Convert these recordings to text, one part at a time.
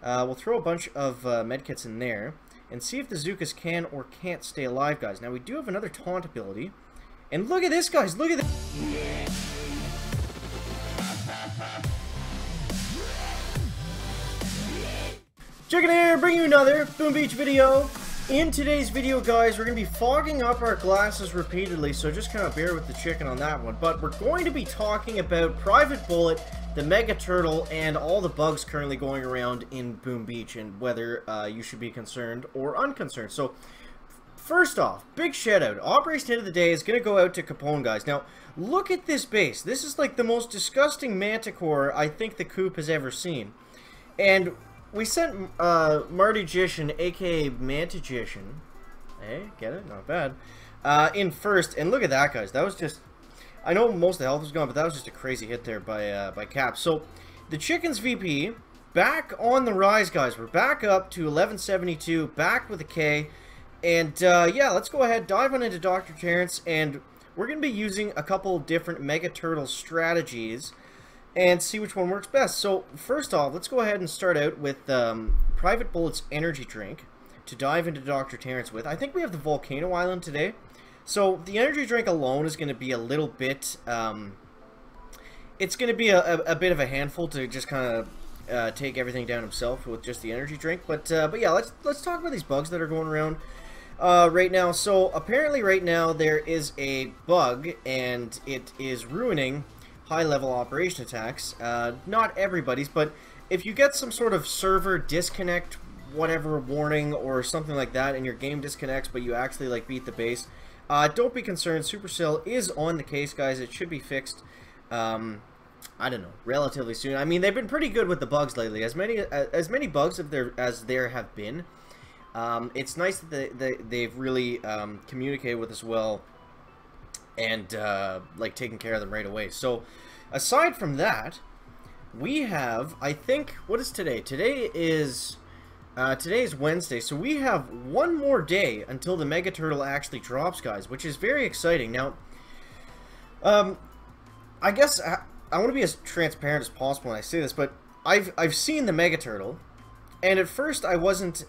We'll throw a bunch of medkits in there and see if the Zookas can or can't stay alive, guys. Now, we do have another taunt ability. And look at this, guys. Look at this. Chicken here, bringing you another Boom Beach video. In today's video, guys, we're going to be fogging up our glasses repeatedly, so just kind of bear with the chicken on that one. But we're going to be talking about Private Bullet, the Mega Turtle, and all the bugs currently going around in Boom Beach, and whether you should be concerned or unconcerned. So, first off, big shout out. Operation Hit of the Day is going to go out to Capone, guys. Now, look at this base. This is like the most disgusting manticore I think the Coop has ever seen. And we sent Martigician, aka Mantigician, hey, get it? Not bad, in first, and look at that, guys. That was just, I know most of the health was gone, but that was just a crazy hit there by Cap. So, the Chicken's VP, back on the rise, guys. We're back up to 1172, back with a K, and yeah, let's go ahead, dive on into Dr. Terrence, and we're going to be using a couple different Mega Turtle strategies and see which one works best. So, first off, let's go ahead and start out with Private Bullet's energy drink to dive into Dr. Terrence with. I think we have the Volcano Island today. So, the energy drink alone is going to be a little bit, it's going to be a bit of a handful to just kind of take everything down himself with just the energy drink. But yeah, let's talk about these bugs that are going around right now. So, apparently right now there is a bug, and it is ruining high-level operation attacks. Not everybody's, but if you get some sort of server disconnect, whatever warning or something like that, and your game disconnects, but you actually like beat the base, don't be concerned. Supercell is on the case, guys. It should be fixed. I don't know, relatively soon. I mean, they've been pretty good with the bugs lately. As many bugs as there have been. It's nice that they've really communicated with us well, and like taking care of them right away. So aside from that, we have, I think, what is today? Today is Wednesday, so we have one more day until the Mega Turtle actually drops, guys, which is very exciting. Now, I guess I want to be as transparent as possible when I say this, but I've seen the Mega Turtle, and at first I wasn't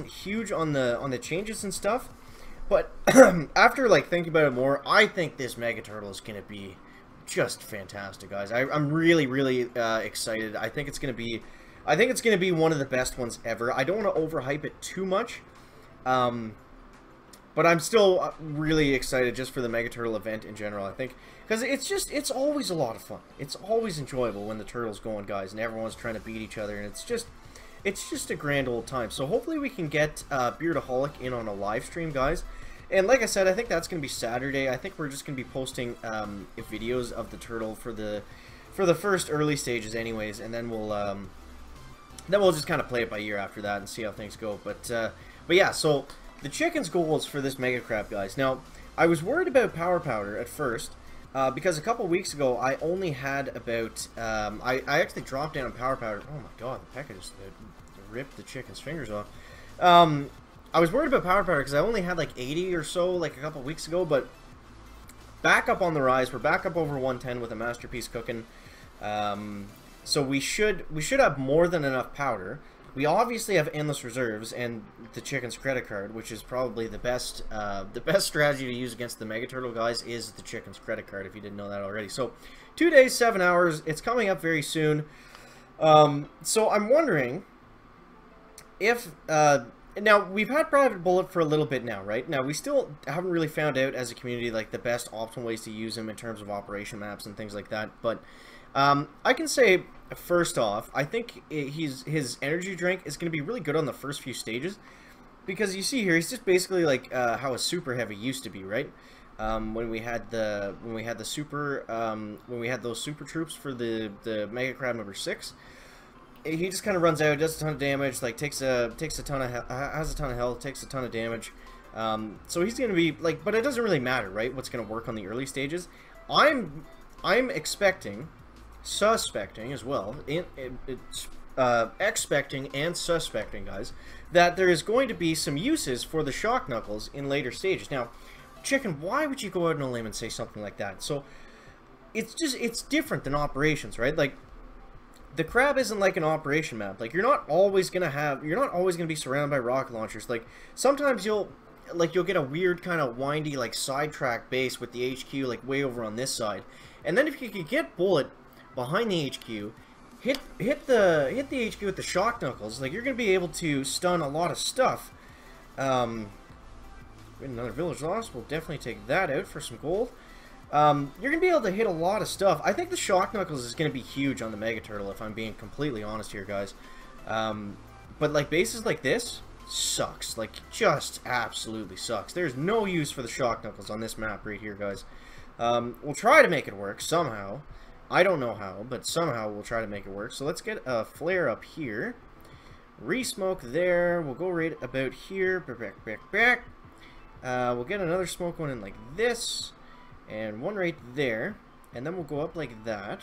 huge on the changes and stuff. But after like thinking about it more, I think this Mega Turtle is going to be just fantastic, guys. I'm really, really excited. I think it's going to be one of the best ones ever. I don't want to overhype it too much, but I'm still really excited just for the Mega Turtle event in general. I think because it's always a lot of fun. It's always enjoyable when the turtle's going, guys, and everyone's trying to beat each other, and it's just a grand old time. So hopefully we can get Beardaholic in on a live stream, guys. And like I said, I think that's going to be Saturday. I think we're just going to be posting videos of the turtle for the first early stages anyways, and then we'll just kind of play it by ear after that and see how things go. But yeah, so the Chicken's goals for this Mega Crab, guys. Now, I was worried about Power Powder at first, because a couple weeks ago I only had about I actually dropped down on Power Powder. Oh my god, the P.E.K.K.A just ripped the Chicken's fingers off. I was worried about Power Powder because I only had like 80 or so like a couple weeks ago, but back up on the rise. We're back up over 110 with a Masterpiece cooking. So we should have more than enough powder. We obviously have endless reserves and the Chicken's credit card, which is probably the best strategy to use against the Mega Turtle, guys, is the Chicken's credit card, if you didn't know that already. So 2 days, 7 hours. It's coming up very soon. So I'm wondering if now, we've had Private Bullet for a little bit now, right? Now, we still haven't really found out as a community, like, the best optimal ways to use him in terms of operation maps and things like that. But I can say, first off, I think his energy drink is going to be really good on the first few stages. Because you see here, he's just basically like how a Super Heavy used to be, right? When we had those super troops for the Mega Crab number 6. He just kind of runs out, does a ton of damage, like has a ton of health, takes a ton of damage. So he's gonna be like, but it doesn't really matter, right? What's gonna work on the early stages? I'm expecting, suspecting as well, expecting and suspecting, guys, that there is going to be some uses for the Shock Knuckles in later stages. Now, Chicken, why would you go out on a limb and say something like that? So it's different than operations, right? Like, the crab isn't like an operation map. Like, you're not always gonna be surrounded by rocket launchers. Like, sometimes you'll get a weird kind of windy, like, sidetrack base with the HQ, like, way over on this side. And then if you could get Bullit behind the HQ, hit the HQ with the shock knuckles, like, you're gonna be able to stun a lot of stuff. Another village lost. We'll definitely take that out for some gold. You're going to be able to hit a lot of stuff. I think the shock knuckles is going to be huge on the Mega Turtle, if I'm being completely honest here, guys. But, like, bases like this sucks. Like, just absolutely sucks. There's no use for the shock knuckles on this map right here, guys. We'll try to make it work somehow. I don't know how, but somehow we'll try to make it work. So let's get a flare up here. Re-smoke there. We'll go right about here. Back. We'll get another smoke one in like this. And one right there. And then we'll go up like that.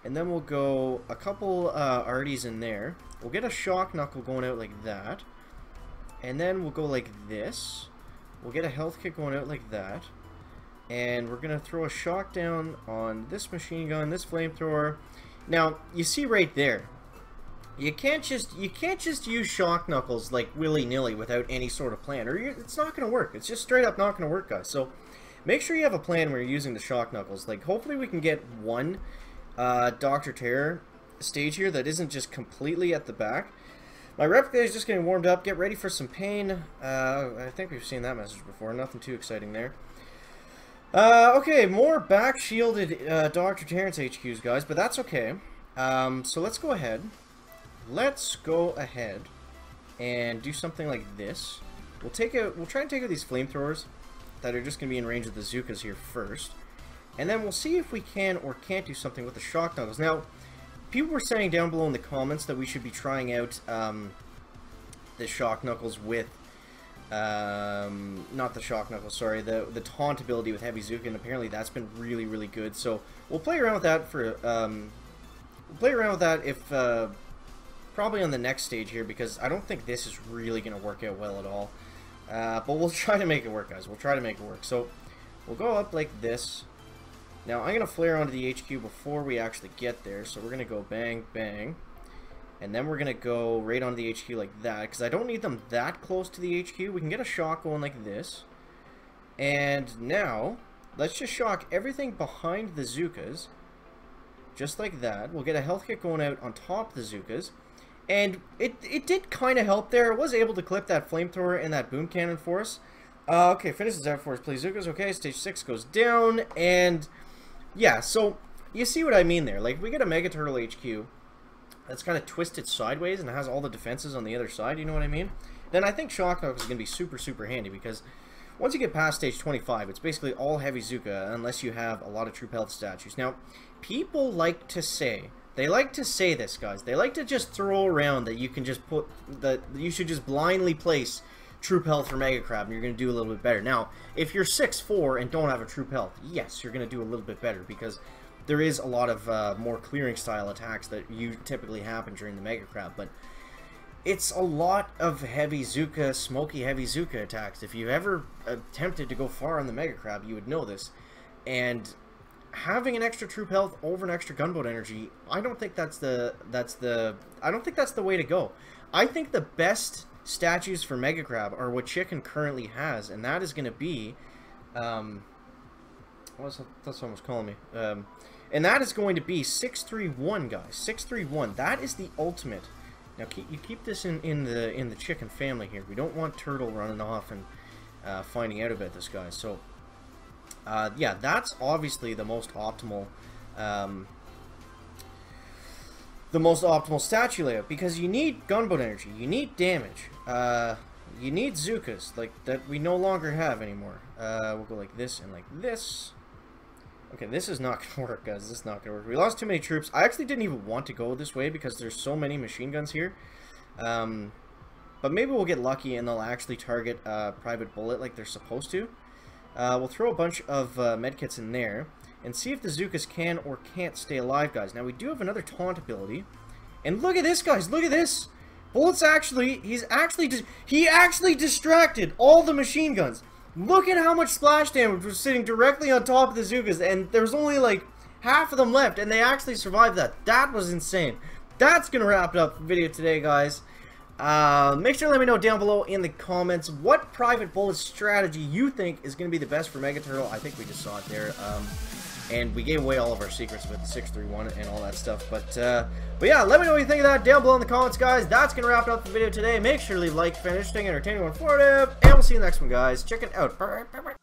And then we'll go a couple arties in there. We'll get a shock knuckle going out like that. And then we'll go like this. We'll get a health kit going out like that. And we're going to throw a shock down on this machine gun, this flamethrower. Now, you see right there. You can't just use shock knuckles like willy-nilly without any sort of plan, or it's not going to work. It's just straight up not going to work, guys. So make sure you have a plan when you're using the shock knuckles. Like, hopefully we can get one Dr. Terror stage here that isn't just completely at the back. My replica is just getting warmed up. Get ready for some pain. I think we've seen that message before. Nothing too exciting there. Okay, more back-shielded Dr. Terrence HQs, guys, but that's okay. So let's go ahead. Let's go ahead and do something like this. We'll try and take out these flamethrowers that are just going to be in range of the Zookas here first. And then we'll see if we can or can't do something with the shock knuckles. Now, people were saying down below in the comments that we should be trying out the shock knuckles with not the shock knuckles, sorry, the taunt ability with Heavy Zuka, and apparently that's been really, really good. So we'll play around with that for if probably on the next stage here, because I don't think this is really going to work out well at all. But we'll try to make it work, guys. We'll try to make it work. So we'll go up like this. Now I'm going to flare onto the HQ before we actually get there. So we're going to go bang, bang. And then we're going to go right onto the HQ like that, because I don't need them that close to the HQ. We can get a shock going like this. And now, let's just shock everything behind the Zookas. Just like that. We'll get a health kit going out on top of the Zookas. And it did kind of help there. It was able to clip that flamethrower and that boom cannon for us. Okay, finishes that for us, please. Zookas, okay, stage 6 goes down. And, yeah, so, you see what I mean there. Like, we get a Mega Turtle HQ that's kind of twisted sideways and has all the defenses on the other side, you know what I mean? Then I think shock knuckles is going to be super, super handy, because once you get past stage 25, it's basically all Heavy Zuka unless you have a lot of Troop Health statues. Now, people like to say, this, guys, they like to just throw around that you can just put, that you should just blindly place Troop Health for Mega Crab and you're going to do a little bit better. Now, if you're 6'4" and don't have a Troop Health, yes, you're going to do a little bit better, because there is a lot of more clearing style attacks that typically happen during the Mega Crab, but it's a lot of Heavy Zuka, smoky Heavy Zuka attacks. If you've ever attempted to go far on the Mega Crab, you would know this. And having an extra Troop Health over an extra Gunboat Energy, I don't think that's the way to go. I think the best statues for Mega Crab are what Chicken currently has, and that is going to be that's someone's calling me. And that is going to be 631, guys. 631. That is the ultimate. Now you keep this in the Chicken family here. We don't want Turtle running off and finding out about this, guys. So yeah, that's obviously the most optimal statue layout, because you need Gunboat Energy, you need damage, you need Zookas like that we no longer have anymore. We'll go like this and like this. Okay, this is not going to work, guys. This is not going to work. We lost too many troops. I actually didn't even want to go this way because there's so many machine guns here. But maybe we'll get lucky and they'll actually target Private Bullet like they're supposed to. We'll throw a bunch of medkits in there and see if the Zookas can or can't stay alive, guys. Now, we do have another taunt ability. And look at this, guys. Look at this. Bullet's he actually distracted all the machine guns. Look at how much splash damage was sitting directly on top of the Zookas, and there's only like half of them left, and they actually survived that. That was insane. That's gonna wrap it up for the video today, guys. Make sure to let me know down below in the comments what private bullet strategy you think is going to be the best for Mega Turtle. I think we just saw it there. And we gave away all of our secrets with the 631 and all that stuff. But yeah, let me know what you think of that down below in the comments, guys. That's going to wrap it up the video today. Make sure to leave a like, if interesting, entertaining, or informative. And we'll see you in the next one, guys. Check it out. Bye.